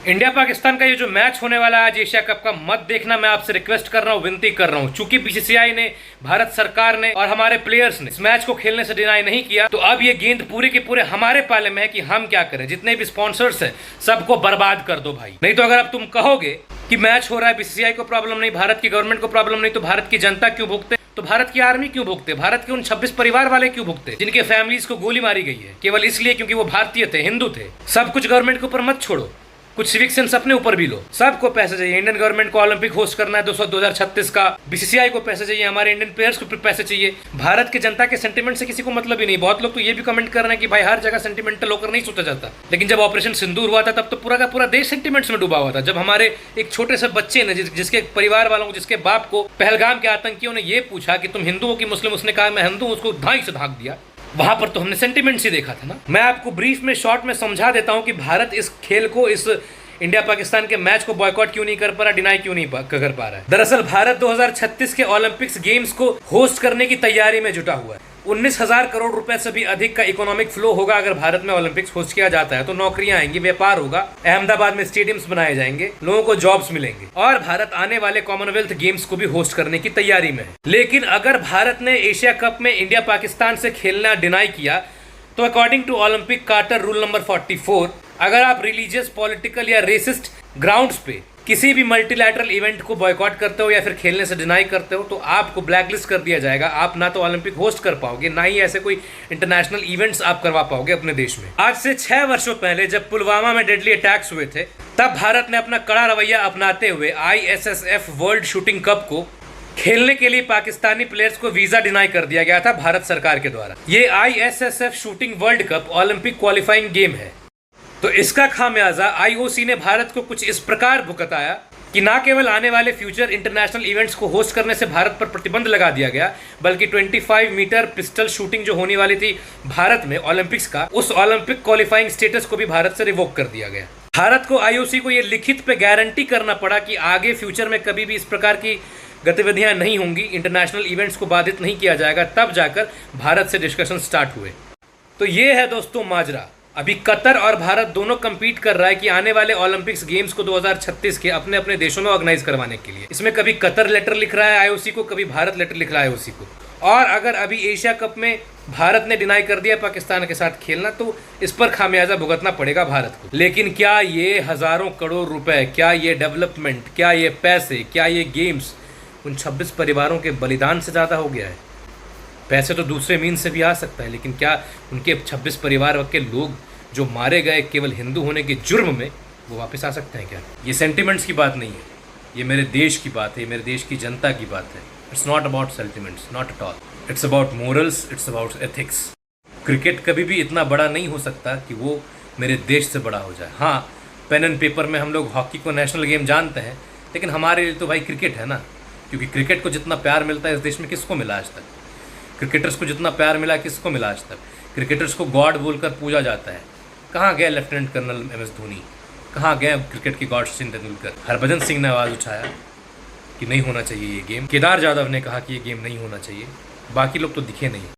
India Pakistan का ये जो मैच होने वाला है आज एशिया कप का, मत देखना। मैं आपसे रिक्वेस्ट कर रहा हूँ, विनती कर रहा हूँ। चूंकि बीसीसीआई ने, भारत सरकार ने और हमारे प्लेयर्स ने इस मैच को खेलने से डिनाई नहीं किया, तो अब ये गेंद पूरे के पूरे हमारे पाले में है कि हम क्या करें। जितने भी स्पॉन्सर्स हैं सबको बर्बाद कर दो भाई। नहीं तो अगर अब तुम कहोगे कि मैच हो रहा है, बीसीसीआई को प्रॉब्लम नहीं, भारत की गवर्नमेंट को प्रॉब्लम नहीं, तो भारत की जनता क्यों भुगते, तो भारत की आर्मी क्यों भुगते, भारत के उन 26 परिवार वाले क्यों भुगते जिनके फैमिलीज को गोली मारी गई है केवल इसलिए क्योंकि वो भारतीय थे, हिंदू थे। सब कुछ गवर्नमेंट के ऊपर मत छोड़ो, कुछ सिविक सेंस अपने ऊपर भी लो। सबको पैसे चाहिए। इंडियन गवर्नमेंट को ओलंपिक होस्ट करना है 2036 का, बीसीसीआई को पैसे चाहिए, हमारे इंडियन प्लेयर्स को पैसे चाहिए। भारत के जनता के सेंटीमेंट से किसी को मतलब ही नहीं। बहुत लोग तो ये भी कमेंट कर रहे हैं कि भाई हर जगह सेंटीमेंटल होकर नहीं सोचा जाता, लेकिन जब ऑपरेशन सिंदूर हुआ था तब तो पूरा का पूरा देश सेंटीमेंट्स में डूबा हुआ था। जब हमारे एक छोटे से बच्चे ने, जिसके परिवार वालों को, जिसके बाप को पहलगाम के आतंकियों ने ये पूछा कि तुम हिंदू हो कि मुस्लिम, उसने कहा मैं हिंदू हूं, उसको धाई से धाक दिया। वहां पर तो हमने सेंटीमेंट्स ही देखा था ना। मैं आपको ब्रीफ में, शॉर्ट में समझा देता हूं कि भारत इस खेल को, इस इंडिया पाकिस्तान के मैच को बॉयकॉट क्यों नहीं कर पा रहा, डिनाई क्यों नहीं कर पा रहा है। दरअसल भारत 2036 के ओलंपिक्स गेम्स को होस्ट करने की तैयारी में जुटा हुआ है। 19,000 करोड़ रुपए से भी अधिक का इकोनॉमिक फ्लो होगा अगर भारत में ओलंपिक्स होस्ट किया जाता है। तो नौकरियां आएंगी, व्यापार होगा, अहमदाबाद में स्टेडियम्स बनाए जाएंगे, लोगों को जॉब्स मिलेंगे, और भारत आने वाले कॉमनवेल्थ गेम्स को भी होस्ट करने की तैयारी में है। लेकिन अगर भारत ने एशिया कप में इंडिया पाकिस्तान से खेलना डिनाई किया, तो according to Olympic charter rule number 44, अगर आप रिलीजियस, पॉलिटिकल या रेसिस्ट ग्राउंड्स पे किसी भी मल्टीलैटरल इवेंट को बॉयकॉट करते हो या फिर खेलने से डिनाई करते हो, तो आपको ब्लैकलिस्ट कर दिया जाएगा। आप ना तो ओलंपिक होस्ट कर पाओगे, ना ही ऐसे कोई इंटरनेशनल इवेंट्स आप करवा पाओगे अपने देश में। आज से 6 वर्षों पहले जब पुलवामा में डेडली अटैक्स हुए थे, तब भारत ने अपना कड़ा रवैया अपनाते हुए ISSF वर्ल्ड शूटिंग कप को खेलने के लिए पाकिस्तानी प्लेयर्स को वीजा डिनाई कर दिया गया था भारत सरकार के द्वारा। ये ISSF shooting world cup Olympic qualifying game है। तो इसका खामियाजा IOC ने भारत को कुछ इस प्रकार भुगताया कि ना केवल आने वाले फ्यूचर इंटरनेशनल इवेंट्स को होस्ट करने से भारत पर प्रतिबंध लगा दिया गया, बल्कि 25 मीटर पिस्टल शूटिंग जो होने वाली थी भारत में ओलंपिक्स का, उस ओलंपिक क्वालिफाइंग स्टेटस को भी भारत से रिवोक कर दिया गया। भारत को IOC को यह लिखित पे गारंटी करना पड़ा कि आगे फ्यूचर में कभी भी इस प्रकार की गतिविधियां नहीं होंगी, इंटरनेशनल इवेंट्स को बाधित नहीं किया जाएगा। तब जाकर भारत से डिस्कशन स्टार्ट हुए। तो ये है दोस्तों माजरा। अभी कतर और भारत दोनों कंपीट कर रहा है कि आने वाले ओलंपिक्स गेम्स को 2036 के अपने अपने देशों में ऑर्गेनाइज करवाने के लिए। इसमें कभी कतर लेटर लिख रहा है IOC को, कभी भारत लेटर लिख रहा है IOC को। और अगर अभी एशिया कप में भारत ने डिनाई कर दिया पाकिस्तान के साथ खेलना, तो इस पर खामियाजा भुगतना पड़ेगा भारत को। लेकिन क्या ये हजारों करोड़ रुपए, क्या ये डेवलपमेंट, क्या ये पैसे, क्या ये गेम्स उन 26 परिवारों के बलिदान से ज़्यादा हो गया है? पैसे तो दूसरे मीन से भी आ सकता है, लेकिन क्या उनके 26 परिवार के लोग जो मारे गए केवल हिंदू होने के जुर्म में, वो वापस आ सकते हैं क्या? ये सेंटिमेंट्स की बात नहीं है, ये मेरे देश की बात है, मेरे देश की जनता की बात है। It's not about sentiments, not at all. It's about morals, it's about ethics. Cricket कभी भी इतना बड़ा नहीं हो सकता कि वो मेरे देश से बड़ा हो जाए। हाँ, पेन एंड पेपर में हम लोग हॉकी को नेशनल गेम जानते हैं, लेकिन हमारे लिए तो भाई क्रिकेट है ना। क्योंकि क्रिकेट को जितना प्यार मिलता है इस देश में, किसको मिला आज तक? क्रिकेटर्स को जितना प्यार मिला किसको मिला आज तक? क्रिकेटर्स को गॉड बोलकर पूजा जाता है। कहाँ गए लेफ्टिनेंट कर्नल MS धोनी? कहाँ गए क्रिकेट के गॉड सचिन तेंदुलकर? हरभजन सिंह ने आवाज़ उठाया कि नहीं होना चाहिए ये गेम। केदार जाधव ने कहा कि ये गेम नहीं होना चाहिए। बाकी लोग तो दिखे नहीं।